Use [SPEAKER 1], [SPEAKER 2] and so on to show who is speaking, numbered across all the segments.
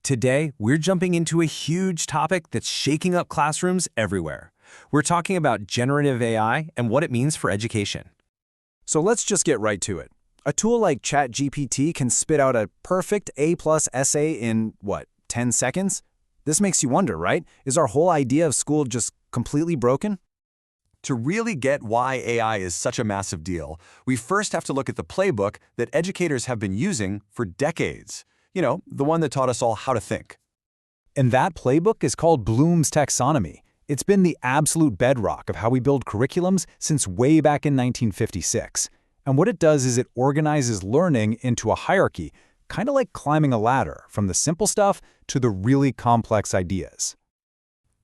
[SPEAKER 1] Today, we're jumping into a huge topic that's shaking up classrooms everywhere. We're talking about generative AI and what it means for education.
[SPEAKER 2] So let's just get right to it. A tool like ChatGPT can spit out a perfect A-plus essay in, 10 seconds? This makes you wonder, right? Is our whole idea of school just completely broken?
[SPEAKER 3] To really get why AI is such a massive deal, we first have to look at the playbook that educators have been using for decades. You know, the one that taught us all how to think.
[SPEAKER 2] And that playbook is called Bloom's taxonomy. It's been the absolute bedrock of how we build curriculums since way back in 1956. And what it does is it organizes learning into a hierarchy, kind of like climbing a ladder, from the simple stuff to the really complex ideas.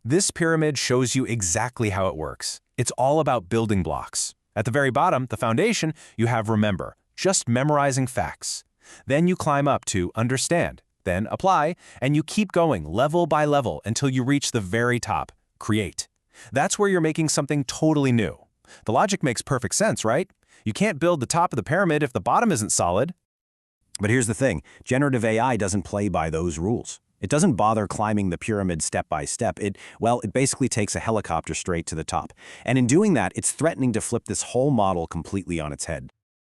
[SPEAKER 1] This pyramid shows you exactly how it works. It's all about building blocks. At the very bottom, the foundation, you have remember, just memorizing facts. Then you climb up to understand, then apply, and you keep going level by level until you reach the very top, create. That's where you're making something totally new. The logic makes perfect sense, right? You can't build the top of the pyramid if the bottom isn't solid.
[SPEAKER 4] But here's the thing, generative AI doesn't play by those rules. It doesn't bother climbing the pyramid step by step. It basically takes a helicopter straight to the top. And in doing that, it's threatening to flip this whole model completely on its head.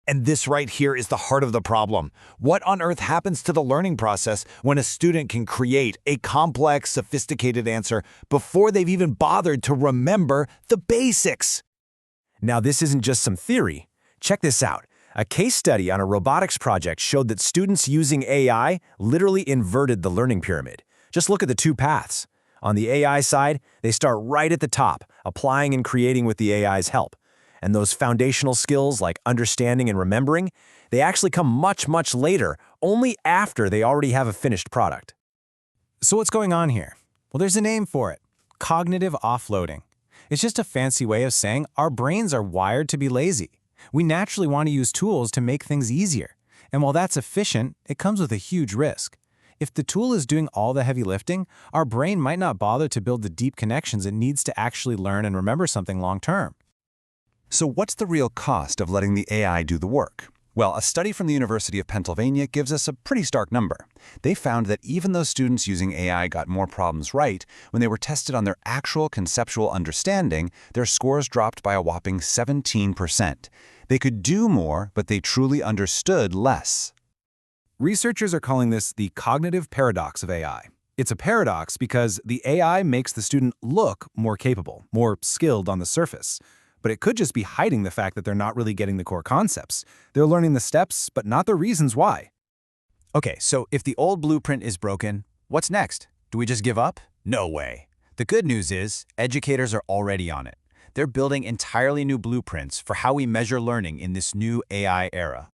[SPEAKER 5] And this right here is the heart of the problem. What on earth happens to the learning process when a student can create a complex, sophisticated answer before they've even bothered to remember the basics?
[SPEAKER 1] Now, this isn't just some theory. Check this out. A case study on a robotics project showed that students using AI literally inverted the learning pyramid. Just look at the two paths. On the AI side, they start right at the top, applying and creating with the AI's help. And those foundational skills like understanding and remembering, they actually come much, much later, only after they already have a finished product.
[SPEAKER 2] So what's going on here? Well, there's a name for it: cognitive offloading. It's just a fancy way of saying our brains are wired to be lazy. We naturally want to use tools to make things easier. And while that's efficient, it comes with a huge risk. If the tool is doing all the heavy lifting, our brain might not bother to build the deep connections it needs to actually learn and remember something long term.
[SPEAKER 6] So what's the real cost of letting the AI do the work? Well, a study from the University of Pennsylvania gives us a pretty stark number. They found that even though students using AI got more problems right, when they were tested on their actual conceptual understanding, their scores dropped by a whopping 17%. They could do more, but they truly understood less.
[SPEAKER 2] Researchers are calling this the cognitive paradox of AI. It's a paradox because the AI makes the student look more capable, more skilled on the surface. But it could just be hiding the fact that they're not really getting the core concepts. They're learning the steps, but not the reasons why.
[SPEAKER 4] Okay, so if the old blueprint is broken, what's next? Do we just give up? No way. The good news is, educators are already on it. They're building entirely new blueprints for how we measure learning in this new AI era.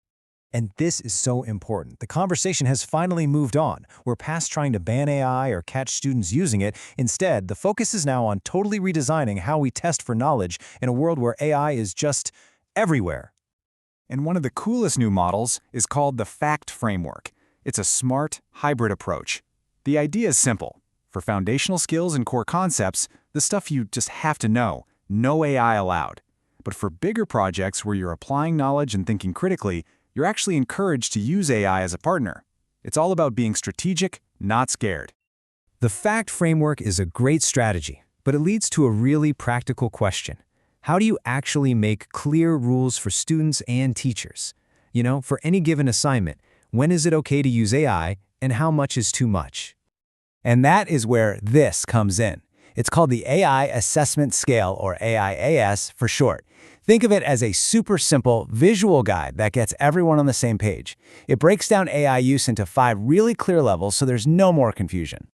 [SPEAKER 2] And this is so important. The conversation has finally moved on. We're past trying to ban AI or catch students using it. Instead, the focus is now on totally redesigning how we test for knowledge in a world where AI is just everywhere. And one of the coolest new models is called the FACT framework. It's a smart, hybrid approach. The idea is simple. For foundational skills and core concepts, the stuff you just have to know, no AI allowed. But for bigger projects where you're applying knowledge and thinking critically, you're actually encouraged to use AI as a partner. It's all about being strategic, not scared. The FACT framework is a great strategy, but it leads to a really practical question. How do you actually make clear rules for students and teachers? You know, for any given assignment, when is it okay to use AI and how much is too much? And that is where this comes in. It's called the AI Assessment Scale, or AIAS for short. Think of it as a super simple visual guide that gets everyone on the same page. It breaks down AI use into 5 really clear levels so there's no more confusion.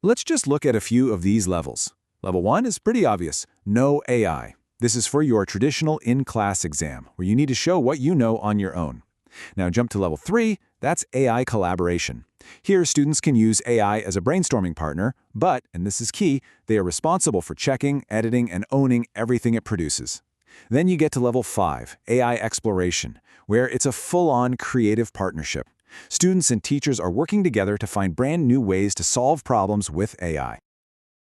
[SPEAKER 7] Let's just look at a few of these levels. Level 1 is pretty obvious: no AI. This is for your traditional in-class exam, where you need to show what you know on your own. Now jump to level 3, that's AI collaboration. Here, students can use AI as a brainstorming partner, but, and this is key, they are responsible for checking, editing, and owning everything it produces. Then you get to level 5, AI exploration, where it's a full-on creative partnership. Students and teachers are working together to find brand new ways to solve problems with AI.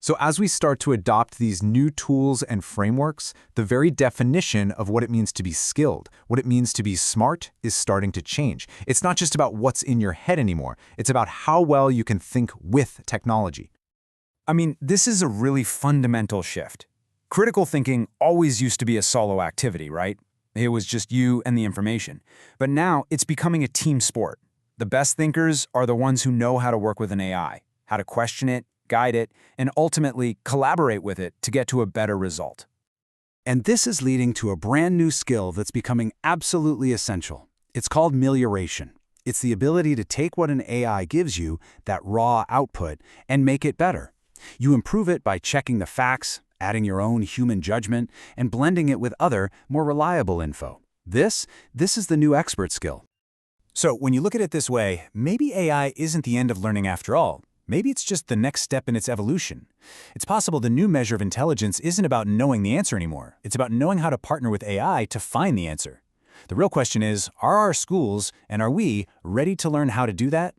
[SPEAKER 2] So as we start to adopt these new tools and frameworks, the very definition of what it means to be skilled, what it means to be smart, is starting to change. It's not just about what's in your head anymore. It's about how well you can think with technology.
[SPEAKER 8] I mean, this is a really fundamental shift. Critical thinking always used to be a solo activity, right? It was just you and the information. But now it's becoming a team sport. The best thinkers are the ones who know how to work with an AI, how to question it, guide it, and ultimately collaborate with it to get to a better result.
[SPEAKER 4] And this is leading to a brand new skill that's becoming absolutely essential. It's called melioration. It's the ability to take what an AI gives you, that raw output, and make it better. You improve it by checking the facts, adding your own human judgment, and blending it with other, more reliable info. This is the new expert skill.
[SPEAKER 2] So when you look at it this way, maybe AI isn't the end of learning after all. Maybe it's just the next step in its evolution. It's possible the new measure of intelligence isn't about knowing the answer anymore. It's about knowing how to partner with AI to find the answer. The real question is, are our schools and are we ready to learn how to do that?